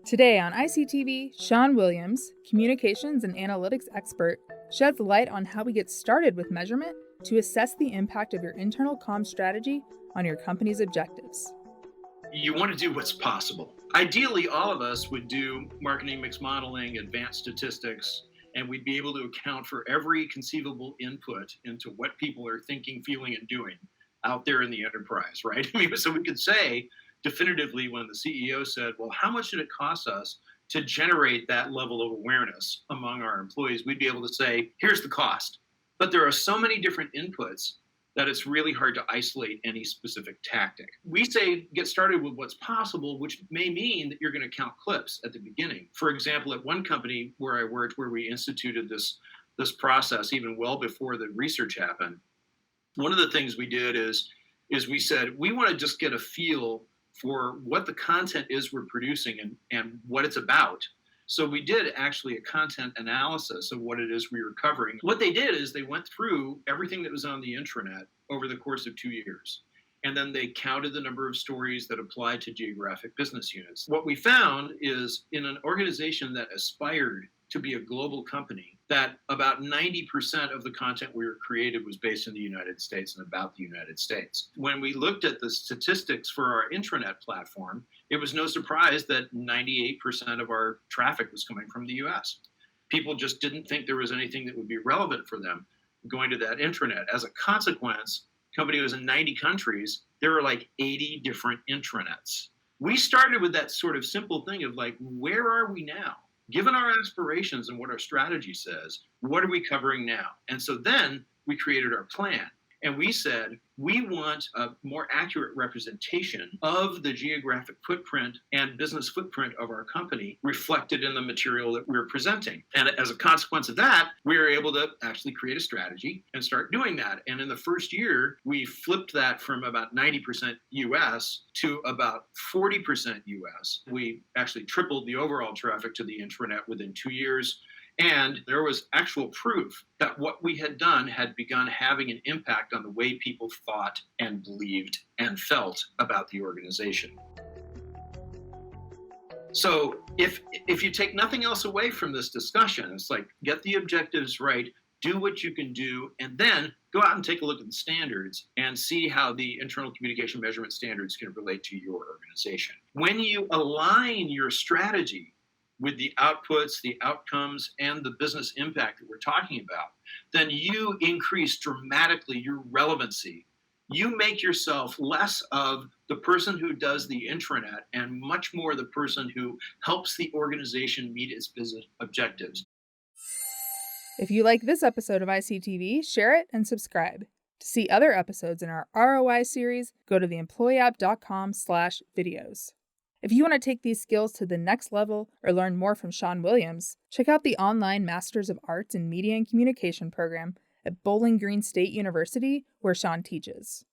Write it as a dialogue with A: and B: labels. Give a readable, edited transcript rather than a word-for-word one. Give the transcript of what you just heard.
A: Today on ICTV, Sean Williams, communications and analytics expert, sheds light on how we get started with measurement to assess the impact of your internal comm strategy on your company's objectives.
B: You want to do what's possible. Ideally, all of us would do marketing mix modeling, advanced statistics, and we'd be able to account for every conceivable input into what people are thinking, feeling, and doing out there in the enterprise, right? So we could say definitively when the CEO said, well, how much did it cost us to generate that level of awareness among our employees? We'd be able to say, here's the cost. But there are so many different inputs that it's really hard to isolate any specific tactic. We say get started with what's possible, which may mean that you're going to count clips at the beginning. For example, at one company where I worked, where we instituted this process even well before the research happened, one of the things we did is we said, we want to just get a feel for what the content is we're producing and what it's about. So we did actually a content analysis of what it is we were covering. What they did is they went through everything that was on the intranet over the course of 2 years. And then they counted the number of stories that applied to geographic business units. What we found is in an organization that aspired to be a global company, that about 90% of the content we were created was based in the United States and about the United States. When we looked at the statistics for our intranet platform, it was no surprise that 98% of our traffic was coming from the US. People just didn't think there was anything that would be relevant for them going to that intranet. As a consequence, the company was in 90 countries. There were like 80 different intranets. We started with that sort of simple thing of like, where are we now? Given our aspirations and what our strategy says, what are we covering now? And so then we created our plan. And we said, we want a more accurate representation of the geographic footprint and business footprint of our company reflected in the material that we're presenting. And as a consequence of that, we were able to actually create a strategy and start doing that. And in the first year, we flipped that from about 90% US to about 40% US. We actually tripled the overall traffic to the intranet within 2 years. And there was actual proof that what we had done had begun having an impact on the way people thought and believed and felt about the organization. So if you take nothing else away from this discussion, it's like get the objectives right, do what you can do, and then go out and take a look at the standards and see how the internal communication measurement standards can relate to your organization. When you align your strategy with the outputs, the outcomes, and the business impact that we're talking about, then you increase dramatically your relevancy. You make yourself less of the person who does the intranet and much more the person who helps the organization meet its business objectives.
A: If you like this episode of ICTV, share it and subscribe. To see other episodes in our ROI series, go to theemployeeapp.com/videos. If you want to take these skills to the next level or learn more from Sean Williams, check out the online Masters of Arts in Media and Communication program at Bowling Green State University, where Sean teaches.